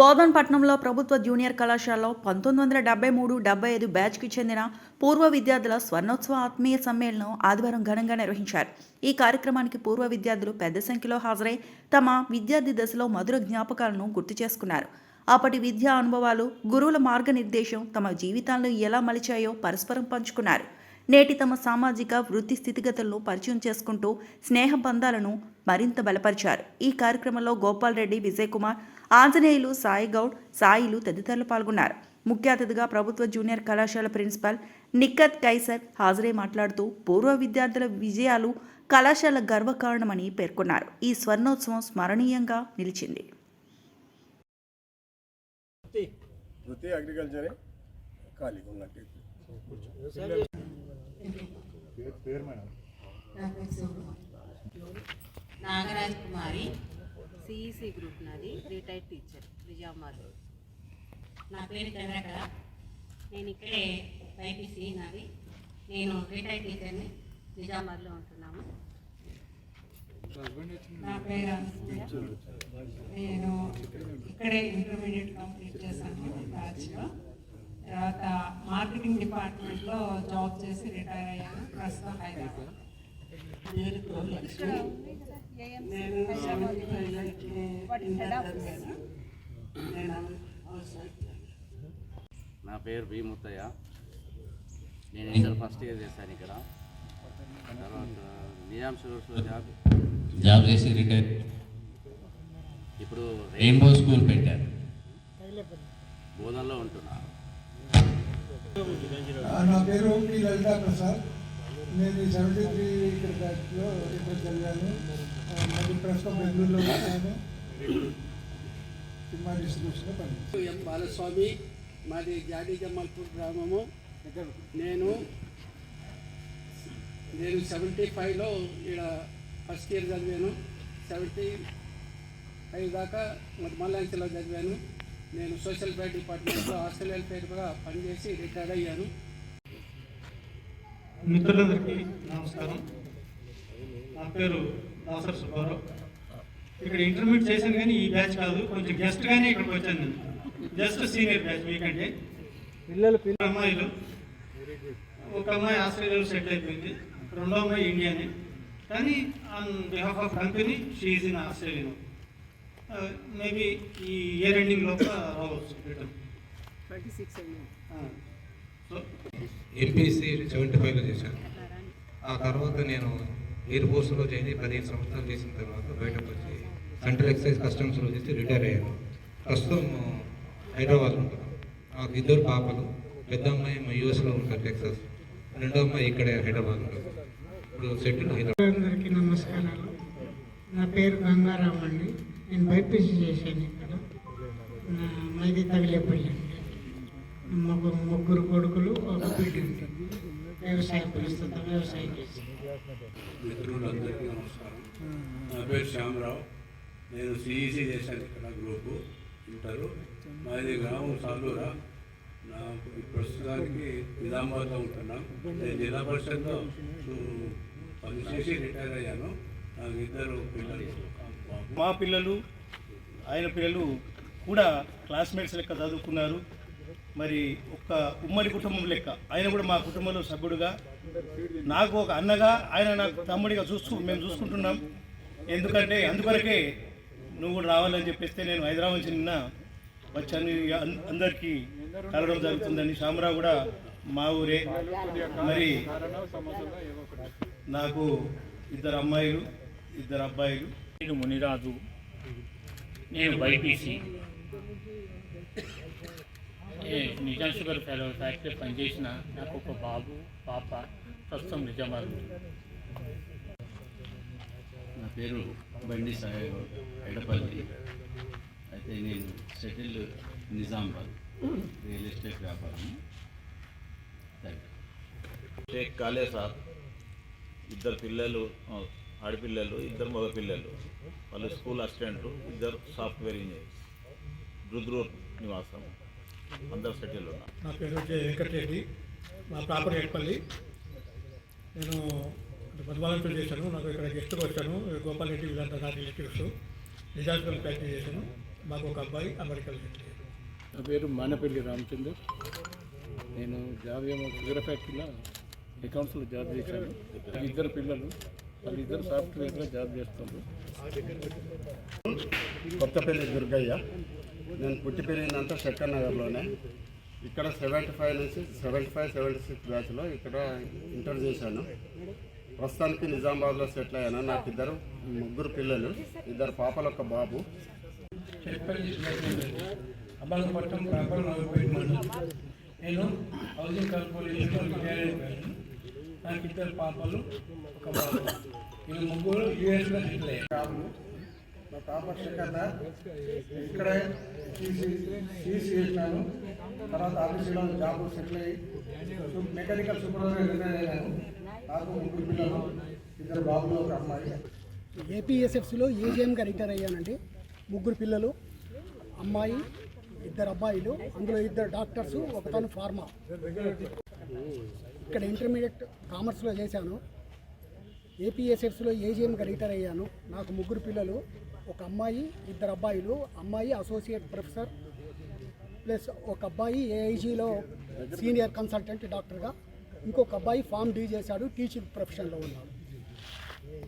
బోధన్పట్నంలో ప్రభుత్వ జూనియర్ కళాశాలలో 1973-75 బ్యాచ్కి చెందిన పూర్వ విద్యార్థుల స్వర్ణోత్సవ ఆత్మీయ సమ్మేళనం ఆదివారం ఘనంగా నిర్వహించారు. ఈ కార్యక్రమానికి పూర్వ విద్యార్థులు పెద్ద సంఖ్యలో హాజరై తమ విద్యార్థి దశలో మధుర జ్ఞాపకాలను గుర్తు చేసుకున్నారు. అప్పటి విద్యా అనుభవాలు, గురువుల మార్గనిర్దేశం తమ జీవితాలను ఎలా మలిచాయో పరస్పరం పంచుకున్నారు. నేటి తమ సామాజిక వృత్తి స్థితిగతులను పరిచయం చేసుకుంటూ స్నేహ బంధాలను మరింత బలపరిచారు. ఈ కార్యక్రమంలో గోపాల్ రెడ్డి, విజయ్ కుమార్, ఆంజనేయులు, సాయి గౌడ్, సాయిలు తదితరులు పాల్గొన్నారు. ముఖ్య అతిథిగా ప్రభుత్వ జూనియర్ కళాశాల ప్రిన్సిపల్ నిఖత్ కైసర్ హాజరై మాట్లాడుతూ పూర్వ విద్యార్థుల విజయాలు కళాశాల గర్వకారణమని పేర్కొన్నారు. ఈ స్వర్ణోత్సవం స్మరణీయంగా నిలిచింది. నాగరాజ్ కుమారి, సిఈసి గ్రూప్ నాది, రిటైర్డ్ టీచర్, నిజామాబాద్. నా పేరు చంద్రకళ, నేను ఇక్కడే బైపీసీ నాది, నేను రిటైర్డ్ టీచర్ని, నిజామాబాద్లో ఉంటున్నాము. నా పేరు అనసూయ, నేను ఇక్కడే ఇంటర్మీడియట్ కంప్లీట్ చేశాను బ్యాచ్లో. తర్వాత మార్కెటింగ్ డిపార్ట్మెంట్లో జాబ్ చేసి రిటైర్ అయ్యాను. ప్రస్తుతం హైదరాబాద్. నేను 75 నా పేరు బి ముత్తయ్య, నేను ఇంటర్ ఫస్ట్ ఇయర్ చేశాను ఇక్కడ. తర్వాత నిజాం షుగర్స్లో జాబ్ చేసి రిటైర్. ఇప్పుడు రెయిన్బో స్కూల్ పెట్టారు, బోధనలో ఉంటున్నా. నా పేరు పి లలితా ప్రసాద్, నేను 73 ఇక్కడ బ్యాచ్లో ఇక్కడ చదివాను. మళ్ళీ ప్రస్తుతం బెంగళూరులో వచ్చాను. సినిమా డిస్ట్రిబ్యూషన్లో పనిచేస్తాను. ఎం బాలస్వామి, మాది జాడీ జమాల్పూర్ గ్రామము. నేను 75లో ఇక్కడ ఫస్ట్ ఇయర్ చదివాను. 75 దాకా మల్లాంచలో చదివాను. నేను సోషల్ వెల్ఫేర్ డిపార్ట్మెంట్లో హాస్టల్ వెల్ఫేర్గా పనిచేసి రిటైర్ అయ్యాను. మిత్రులందరికీ నమస్కారం. నా పేరు దాసర్ సుబ్బారావు. ఇక్కడ ఇంటర్మీడియట్ చేశాను కానీ ఈ బ్యాచ్ కాదు, కొంచెం గెస్ట్గానే ఇక్కడికి వచ్చాను. నేను జస్ట్ సీనియర్ బ్యాచ్ మీకంటే. పిల్లలు అమ్మాయిలు, ఒక అమ్మాయి ఆస్ట్రేలియాలో సెటిల్ అయిపోయింది, రెండో అమ్మాయి ఇండియానే. కానీ on behalf of company she is in Australia. Maybe ఈ ఇయర్ ఎండింగ్ లోపల రావచ్చు రిటర్న్. 26 సో ఎంపీసీ 75లో చేశాను. ఆ తర్వాత నేను ఎయిర్ ఫోర్స్లో చేసి 15 సంవత్సరాలు చేసిన తర్వాత బయటకు వచ్చి సెంట్రల్ ఎక్సైజ్ కస్టమ్స్లో చేసి రిటైర్ అయ్యాను. ప్రస్తుతం హైదరాబాద్లో ఉంటున్నాను. నాకు 2 పాపలు. పెద్ద అమ్మాయి యూఎస్లో ఉంటారు, టెక్సాస్. రెండో అమ్మాయి ఇక్కడే హైదరాబాద్ ఉంటారు. ఇప్పుడు సెటిల్ హైదరాబాద్. అందరికీ నమస్కారాలు. నా పేరు గంగారాం అండి. నేను బైపీసీ చేశాను ఇక్కడ. మాది తగిలేపల్లి అండి. ముగ్గురు కొడుకులు, ఒక బిడ్డ ఉంటుంది. వ్యవసాయం ప్రస్తుతం వ్యవసాయం చేసి. మిత్రులందరికీ నమస్కారం. నా పేరు శ్యామరావు, నేను సిఈసి చేశాను ఇక్కడ గ్రూపు ఇంటరు. మాది గ్రామం సాలూరా. నాకు ప్రస్తుతానికి నిజామాబాద్లో ఉంటున్నాం. నేను జిల్లా పరిషత్లో పనిచేసి రిటైర్ అయ్యాను. నాకు 2 పిల్లలు. మా పిల్లలు, ఆయన పిల్లలు కూడా క్లాస్మేట్స్ లెక్క చదువుకున్నారు. మరి ఒక ఉమ్మడి కుటుంబం లెక్క ఆయన కూడా మా కుటుంబంలో సభ్యుడుగా, నాకు ఒక అన్నగా, ఆయన నాకు తమ్ముడిగా మేము చూసుకుంటున్నాం. ఎందుకంటే అందువరకే నువ్వు కూడా రావాలని చెప్పేస్తే నేను హైదరాబాద్ నుంచి నిన్న వచ్చాను. అందరికీ కలవడం జరుగుతుందని. శ్యామరావు కూడా మా ఊరే. మరి నాకు 2 అమ్మాయిలు, 2 అబ్బాయిలు. నేను మునిరాజు, నేను BiPC Nizam sugar fellow factory పనిచేసిన. నాకు ఒక బాబు, పాప. ప్రస్తుతం నిజామాబాద్. నా పేరు బండి సాయి ఎడపల్లి. అయితే నేను సెటిల్ నిజామాబాద్, రియల్ ఎస్టేట్ వ్యాపారం. షేక్ కాలే సార్, 2 పిల్లలు, ఆడపిల్లలు, 2 మగ పిల్లలు. వాళ్ళు school assistant, 2 software engineers. Rudrur నివాసం, అందరు సెటిల్ ఉన్నారు. నా పేరు వెంకటరెడ్డి, మా ప్రాపర్ ఏడుపల్లి. నేను చేశాను. నాకు ఇక్కడ గెస్ట్గా వచ్చాను. గోపాల్ రెడ్డి వీళ్ళంతా నా రిలేటివ్స్. నిజాంపల్లి ప్రాక్టీస్ చేశాను. మాకు ఒక అబ్బాయి అమెరికాలో సెటిల్ అయ్యారు. నా పేరు మానపల్లి రామచంద్ర. నేను జాబ్ షుగర్ ఫ్యాక్టరీలో అకౌంట్స్లో జాబ్ చేశాను. ఇద్దరు పిల్లలు, వాళ్ళిద్దరు సాఫ్ట్వేర్లో జాబ్ చేస్తారు. కొత్తపల్లి దుర్గయ్య. నేను పుట్టి పెరిగిందంతా శంకర్ నగర్లోనే. ఇక్కడ 75 నుంచి 76 బ్యాచ్లో ఇక్కడ ఇంటర్ చేశాను. ప్రస్తుతానికి నిజామాబాద్లో సెటిల్ అయ్యాను. నాకు ముగ్గురు పిల్లలు, 2 పాపలు, 1 బాబు. అబ్బాలపట్నం ప్రాపర్ నగరపేట మండలం. నేను హౌసింగ్ కార్పొరేషన్లో రిటైర్ అయిపోయాను. నాకు 2 పాపలు, 1 బాబు. వీళ్ళు ముగ్గురు యూఎస్లో సెటిల్ అయ్యారు. నా పాప శేఖర్ ఇక్కడే సీసీ చేసినాను. తర్వాత ఆఫీసులో జాబ్ సెటిల్ అయ్యి మెకానికల్ సూపర్వైజర్ రిటైర్ అయ్యాను. నాకు 3 పిల్లలు, 2 బాబులు, 1 అమ్మాయి. ఏపీఎస్ఎఫ్సిలో ఏజీఎంగా రిటైర్ అయ్యానండి. 3 పిల్లలు, అమ్మాయి, 2 అబ్బాయిలు, అందులో 2 డాక్టర్సు, 1 ఫార్మా. ఇక్కడ ఇంటర్మీడియట్ కామర్స్లో చేశాను. ఏపీఎస్ఎఫ్సిలో ఏజీఎంగా రిటైర్ అయ్యాను. నాకు 3 పిల్లలు, 1 అమ్మాయి, 2 అబ్బాయిలు. అమ్మాయి అసోసియేట్ ప్రొఫెసర్ ప్లస్ 1 అబ్బాయి ఏఐజీలో సీనియర్ కన్సల్టెంట్ డాక్టర్గా, ఇంకొక అబ్బాయి ఫామ్ డీ చేశాడు, టీచింగ్ ప్రొఫెషన్లో ఉన్నాడు.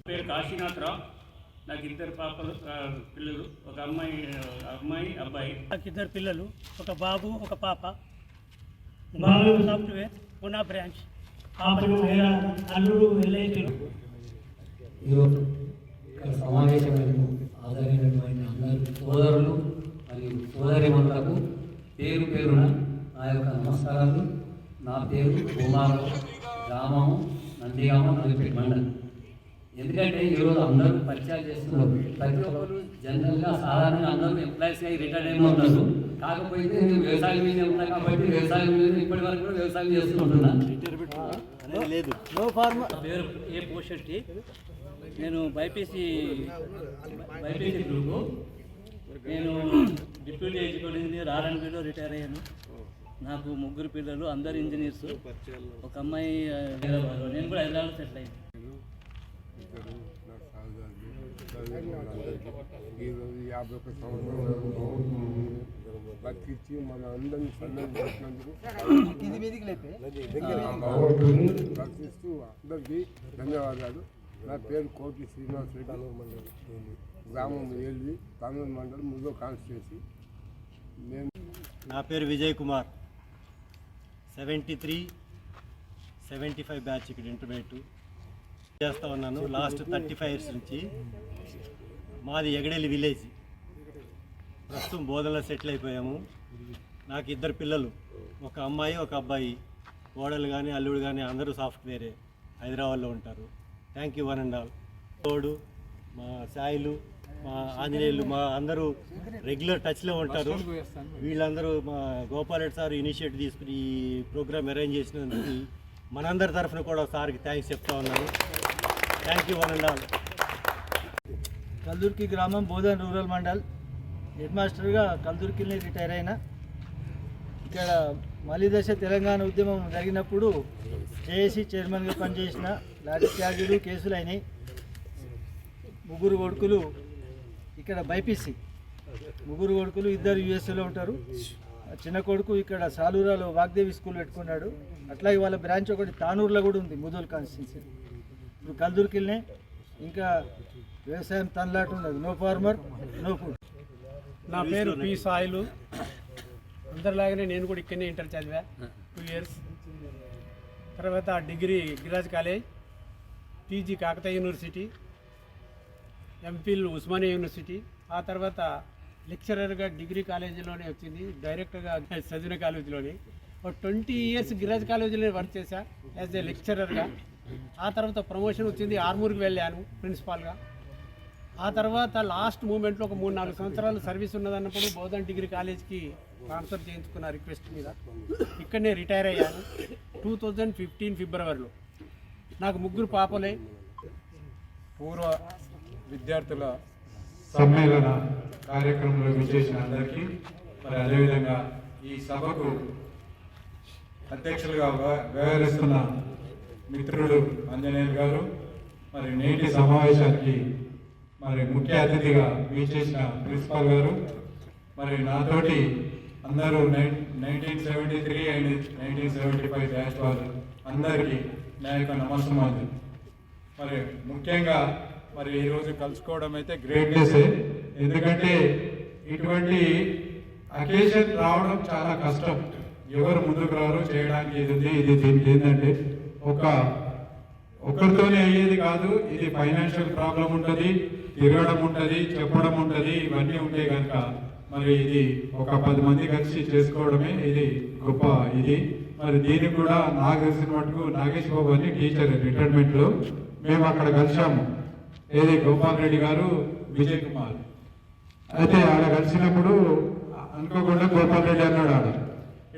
పేరు కాశీనాథరావు. నాకు 2 పాపలు పిల్లలు, 1 అమ్మాయి అబ్బాయి. నాకు 2 పిల్లలు, 1 బాబు, 1 పాప. బాబు సాఫ్ట్వేర్ పునా బ్రాంచ్, పాపలు అల్లుడు ఎల్ఐటీలో. ఈరోజు ఇక్కడ సమావేశమైన ఆదరైనటువంటి అందరు సోదరులు మరియు సోదరిమణులకు పేరు పేరున నా యొక్క నమస్కారాలు. నా పేరు కుమారు, గ్రామము నందిగామ, నదిపేట మండలం. ఎందుకంటే ఈరోజు అందరూ పరిచయాలు చేస్తున్నారు. ప్రతి ఒక్కరు జనరల్గా సాధారణంగా అందరూ ఎంప్లాయీస్గా రిటైర్డ్ అయినా ఉన్నారు. కాకపోతే నేను వ్యవసాయం మీద ఉన్నా కాబట్టి వ్యవసాయం మీద ఇప్పటి వరకు కూడా వ్యవసాయం చేస్తుంటున్నాను. లేదు. పేరు ఏ పోషెట్టి. నేను బైపీసీ గ్రూపు. నేను డిప్యూటీ ఎగ్జిక్యూటివ్ ఇంజనీర్ ఆర్ఎండ్బీలో రిటైర్ అయ్యాను. నాకు 3 పిల్లలు, అందరు ఇంజనీర్స్. 1 అమ్మాయి హైదరాబాద్లో, నేను కూడా హైదరాబాద్లో సెటిల్ అయ్యాను. ఈరోజు 51 సంవత్సరాలు బతికిచ్చి మన అందరినీ సన్నం చేసినందుకు ప్రశ్నిస్తూ అందరికీ ధన్యవాదాలు. నా పేరు కోటి శ్రీనివాస్ రెడ్డి, గ్రామం ఏల్వి, తానూరు మండలం, ముదో కాన్స్టిట్యూన్సీ. నేను నా పేరు విజయ్ కుమార్. 73, 75 బ్యాచ్ ఇక్కడ ఇంటర్మీడియట్ చేస్తూ ఉన్నాను. లాస్ట్ 35 ఇయర్స్ నుంచి. మాది ఎగడెల్లి విలేజ్. ప్రస్తుతం బోధనలో సెటిల్ అయిపోయాము. నాకు 2 పిల్లలు, 1 అమ్మాయి, 1 అబ్బాయి. కోడలు కానీ అల్లుడు కానీ అందరూ సాఫ్ట్వేరే, హైదరాబాద్లో ఉంటారు. Thank you one and all. తోడు మా సాయిలు, మా ఆంజనేయులు, మా అందరూ రెగ్యులర్ టచ్లో ఉంటారు. వీళ్ళందరూ మా గోపాలరెడ్డి సార్ ఇనిషియేటివ్ తీసుకుని ఈ ప్రోగ్రామ్ అరేంజ్ చేసినందుకు మనందరి తరఫున కూడా సార్కి థ్యాంక్స్ చెప్తా ఉన్నాను. Thank you one and all. Kaldurki గ్రామం, బోధన్ రూరల్ మండల్. హెడ్ మాస్టర్గా కల్దుర్కిని రిటైర్ అయినా. ఇక్కడ మలిదశ తెలంగాణ ఉద్యమం జరిగినప్పుడు జేఏసీ చైర్మన్గా పనిచేసిన. లాఠీ త్యాగులు కేసులు అయినాయి. 3 కొడుకులు ఇక్కడ బైపీసీ. 3 కొడుకులు, 2 యూఎస్ఏలో ఉంటారు. చిన్న కొడుకు ఇక్కడ సాలూరాలో వాగ్దేవి స్కూల్ పెట్టుకున్నాడు. అట్లాగే వాళ్ళ బ్రాంచ్ ఒకటి తానూరులో కూడా ఉంది, ముదోల్ కాన్స్టిట్యున్సీ. ఇప్పుడు కల్దుర్కిల్నే ఇంకా వ్యవసాయం తనలాట ఉన్నది. No farmer no food. నా పేరు పి సాయిలు. అందరిలాగానే నేను కూడా ఇక్కడనే ఇంటర్ చదివా 2 ఇయర్స్. తర్వాత degree Giriraj college, PG Kakatiya university, MPhil Osmania university. ఆ తర్వాత లెక్చరర్గా డిగ్రీ కాలేజీలోనే వచ్చింది, డైరెక్టర్గా చదివిన కాలేజీలోనే. ఒక 20 ఇయర్స్ గిరిరాజ్ కాలేజీలో వర్క్ చేశా యాజ్ ఏ లెక్చరర్గా. ఆ తర్వాత ప్రమోషన్ వచ్చింది, ఆర్మూర్కి వెళ్ళాను ప్రిన్సిపాల్గా. ఆ తర్వాత లాస్ట్ మూమెంట్లో ఒక 3-4 సంవత్సరాలు సర్వీస్ ఉన్నదన్నప్పుడు బోధన్ డిగ్రీ కాలేజ్కి ట్రాన్స్ఫర్ చేయించుకున్న రిక్వెస్ట్ మీద ఇక్కడనే రిటైర్ అయ్యాను 2015 ఫిబ్రవరిలో. నాకు 3 పాపలే. పూర్వ విద్యార్థుల సమ్మేళన కార్యక్రమంలో విచ్చేసిన అందరికీ, మరి అదేవిధంగా ఈ సభకు అధ్యక్షులుగా వ్యవహరిస్తున్న మిత్రుడు ఆంజనేయులు గారు, మరి నేటి సమావేశానికి మరి ముఖ్య అతిథిగా విచ్చేసిన ప్రిన్సిపాల్ గారు, మరి నాతోటి అందరూ 1973 అండ్ 1975 బ్యాచ్ వాళ్ళు అందరికీ నా యొక్క నమస్కారాలు. మరి ముఖ్యంగా మరి ఈరోజు కలుసుకోవడం అయితే గ్రేట్ డేసే. ఎందుకంటే ఇటువంటి అకేషన్ రావడం చాలా కష్టం. ఎవరు ముందుకు రారు చేయడానికి. ఇది దీనికి ఏంటంటే ఒకరితోనే అయ్యేది కాదు. ఇది ఫైనాన్షియల్ ప్రాబ్లం ఉంటుంది, తిరగడం ఉంటుంది, చెప్పడం ఉంటుంది, ఇవన్నీ ఉంటాయి కనుక మరి ఇది ఒక 10 మంది కలిసి చేసుకోవడమే ఇది గొప్ప ఇది. మరి దీనికి కూడా నాకు తెలిసిన మటుకు నాగేష్ బాబు అని టీచర్ రిటైర్మెంట్లో మేము అక్కడ కలిసాము. ఏది గోపాల్ రెడ్డి గారు, విజయ్ కుమార్. అయితే ఆడ కలిసినప్పుడు అనుకోకుండా గోపాల్ రెడ్డి అన్నాడు, ఆడ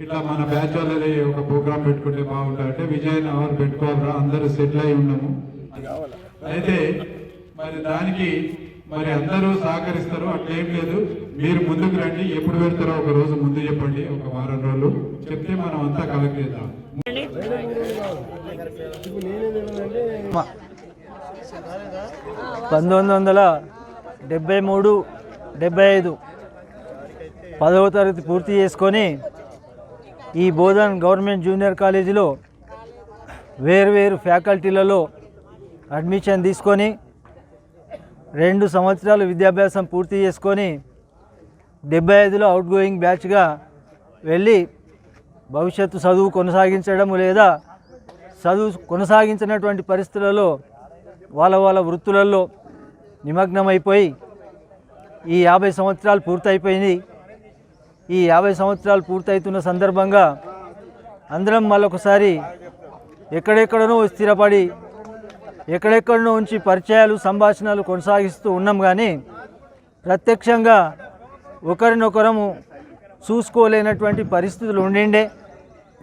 ఇట్లా మన బ్యాచ్ వాళ్ళది ఒక ప్రోగ్రామ్ పెట్టుకుంటే బాగుంటుంది అంటే, విజయ్ ఎవరు పెట్టుకోవాలరా, అందరూ సెటిల్ అయి ఉన్నాము. అయితే మరి దానికి మరి అందరూ సహకరిస్తారు, అట్లేం లేదు. మీరు ముందుకు రండి, ఎప్పుడు పెడతారో ఒక రోజు ముందు చెప్పండి, ఒక వారం రోజులు చెప్తే మనం అంతా కలెక్ట్ చేద్దాం. 1973-75 10వ తరగతి పూర్తి చేసుకొని ఈ బోధన్ గవర్నమెంట్ జూనియర్ కాలేజీలో వేరువేరు ఫ్యాకల్టీలలో అడ్మిషన్ తీసుకొని 2 సంవత్సరాలు విద్యాభ్యాసం పూర్తి చేసుకొని 75లో అవుట్ గోయింగ్ బ్యాచ్గా వెళ్ళి భవిష్యత్తు చదువు కొనసాగించడం లేదా చదువు కొనసాగించినటువంటి పరిస్థితులలో వాళ్ళ వృత్తులలో నిమగ్నమైపోయి ఈ 50 సంవత్సరాలు పూర్తయిపోయింది. ఈ 50 సంవత్సరాలు పూర్తవుతున్న సందర్భంగా అందరం మళ్ళొకసారి ఎక్కడెక్కడనో స్థిరపడి ఎక్కడెక్కడనో ఉంచి పరిచయాలు సంభాషణలు కొనసాగిస్తూ ఉన్నాం. కానీ ప్రత్యక్షంగా ఒకరినొకరము చూసుకోలేనటువంటి పరిస్థితులు ఉండిండే.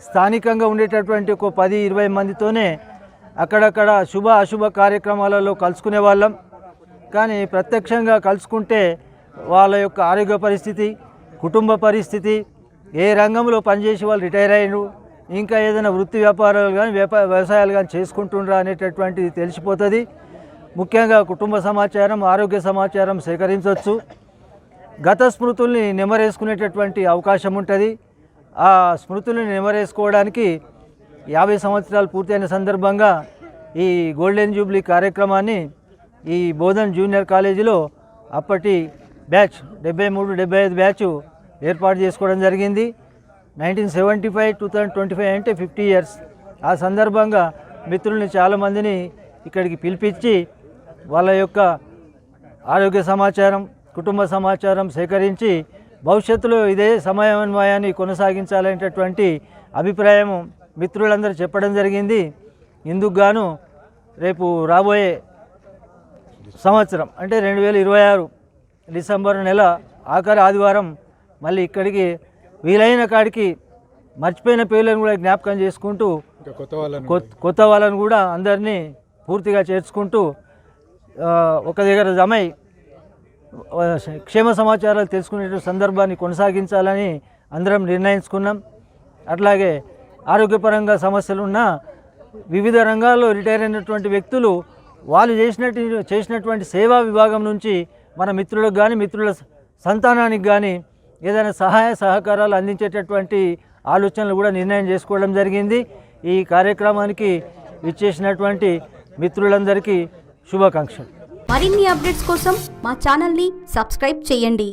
స్థానికంగా ఉండేటటువంటి ఒక 10-20 మందితోనే అక్కడక్కడ శుభ అశుభ కార్యక్రమాలలో కలుసుకునే వాళ్ళం. కానీ ప్రత్యక్షంగా కలుసుకుంటే వాళ్ళ యొక్క ఆరోగ్య పరిస్థితి, కుటుంబ పరిస్థితి, ఏ రంగంలో పనిచేసి వాళ్ళు రిటైర్ అయ్యారు, ఇంకా ఏదైనా వృత్తి వ్యాపారాలు కానీ వ్యవసాయాలు కానీ చేసుకుంటుండ్రా అనేటటువంటిది తెలిసిపోతుంది. ముఖ్యంగా కుటుంబ సమాచారం, ఆరోగ్య సమాచారం సేకరించవచ్చు. గత స్మృతుల్ని నెమరేసుకునేటటువంటి అవకాశం ఉంటుంది. ఆ స్మృతుల్ని నెమరేసుకోవడానికి 50 సంవత్సరాలు పూర్తయిన సందర్భంగా ఈ గోల్డెన్ జూబ్లీ కార్యక్రమాన్ని ఈ బోధన్ జూనియర్ కాలేజీలో అప్పటి బ్యాచ్ 73-75 బ్యాచ్ ఏర్పాటు చేసుకోవడం జరిగింది. 1975-2025 అంటే 50 ఇయర్స్. ఆ సందర్భంగా మిత్రుల్ని చాలామందిని ఇక్కడికి పిలిపించి వాళ్ళ యొక్క ఆరోగ్య సమాచారం, కుటుంబ సమాచారం సేకరించి భవిష్యత్తులో ఇదే సమన్వయాన్ని కొనసాగించాలనేటటువంటి అభిప్రాయం మిత్రులందరూ చెప్పడం జరిగింది. ఇందుకు గాను రేపు రాబోయే సంవత్సరం అంటే 2026 డిసెంబర్ నెల ఆఖరి ఆదివారం మళ్ళీ ఇక్కడికి వీలైన కాడికి మర్చిపోయిన పేర్లను కూడా జ్ఞాపకం చేసుకుంటూ కొత్త వాళ్ళను కూడా అందరినీ పూర్తిగా చేర్చుకుంటూ ఒక దగ్గర జమై క్షేమ సమాచారాలు తెలుసుకునే సందర్భాన్ని కొనసాగించాలని అందరం నిర్ణయించుకున్నాం. అట్లాగే ఆరోగ్యపరంగా సమస్యలున్న వివిధ రంగాల్లో రిటైర్ అయినటువంటి వ్యక్తులు వాళ్ళు చేసినటువంటి సేవా విభాగం నుంచి మన మిత్రులకు కానీ మిత్రుల సంతానానికి కానీ ఏదైనా సహాయ సహకారాలు అందించేటటువంటి ఆలోచనలు కూడా నిర్ణయం చేసుకోవడం జరిగింది. ఈ కార్యక్రమానికి విచ్చేసినటువంటి మిత్రులందరికీ శుభాకాంక్షలు. మరిన్ని అప్డేట్స్ కోసం మా ఛానల్ని సబ్స్క్రైబ్ చేయండి.